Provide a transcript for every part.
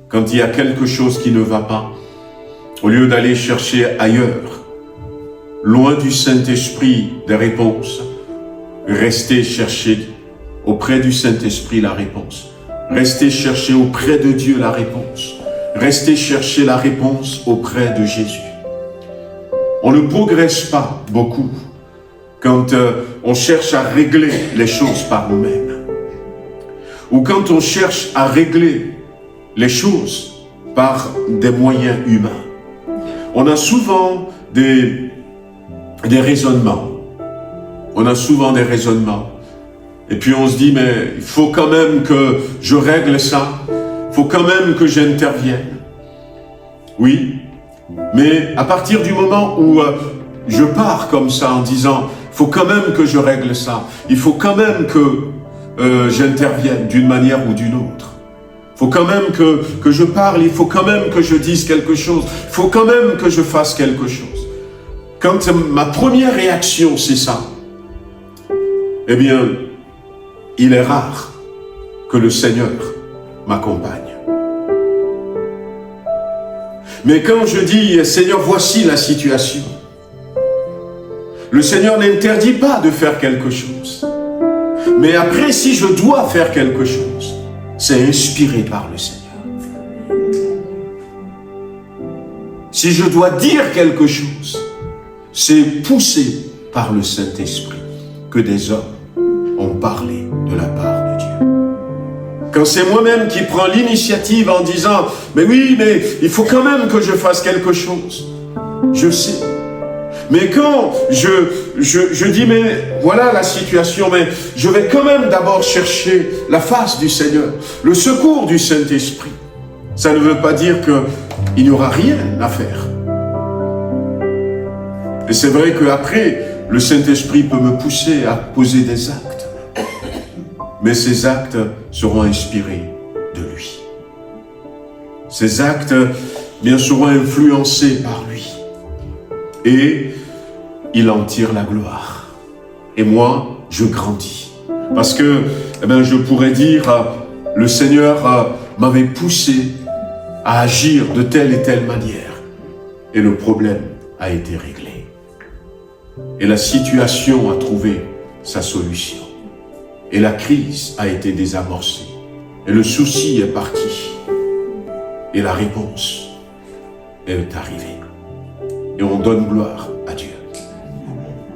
quand il y a quelque chose qui ne va pas, au lieu d'aller chercher ailleurs, loin du Saint-Esprit des réponses, restez chercher auprès du Saint-Esprit la réponse. Restez chercher auprès de Dieu la réponse. Restez chercher la réponse auprès de Jésus. On ne progresse pas beaucoup quand on cherche à régler les choses par nous-mêmes. Ou quand on cherche à régler les choses par des moyens humains. On a souvent des raisonnements. On a souvent des raisonnements. Et puis on se dit, mais il faut quand même que je règle ça. Il faut quand même que j'intervienne. Oui, mais à partir du moment où je pars comme ça en disant, il faut quand même que je règle ça. Il faut quand même que j'intervienne d'une manière ou d'une autre. Il faut quand même que je parle. Il faut quand même que je dise quelque chose. Il faut quand même que je fasse quelque chose. Quand ma première réaction, c'est ça, eh bien, il est rare que le Seigneur m'accompagne. Mais quand je dis, Seigneur, voici la situation, le Seigneur n'interdit pas de faire quelque chose. Mais après, si je dois faire quelque chose, c'est inspiré par le Seigneur. Si je dois dire quelque chose, c'est poussé par le Saint-Esprit que des hommes ont parlé de la part de Dieu. Quand c'est moi-même qui prends l'initiative en disant « Mais oui, mais il faut quand même que je fasse quelque chose. » Je sais. Mais quand je dis « Mais voilà la situation, mais je vais quand même d'abord chercher la face du Seigneur, le secours du Saint-Esprit. » Ça ne veut pas dire qu'il n'y aura rien à faire. Et c'est vrai qu'après, le Saint-Esprit peut me pousser à poser des actes. Mais ces actes seront inspirés de lui. Ces actes, bien, seront influencés par lui. Et il en tire la gloire. Et moi, je grandis. Parce que, je pourrais dire, le Seigneur m'avait poussé à agir de telle et telle manière. Et le problème a été réglé. Et la situation a trouvé sa solution. Et la crise a été désamorcée. Et le souci est parti. Et la réponse est arrivée. Et on donne gloire à Dieu.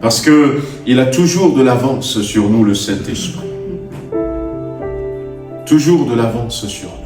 Parce qu'il a toujours de l'avance sur nous, le Saint-Esprit. Toujours de l'avance sur nous.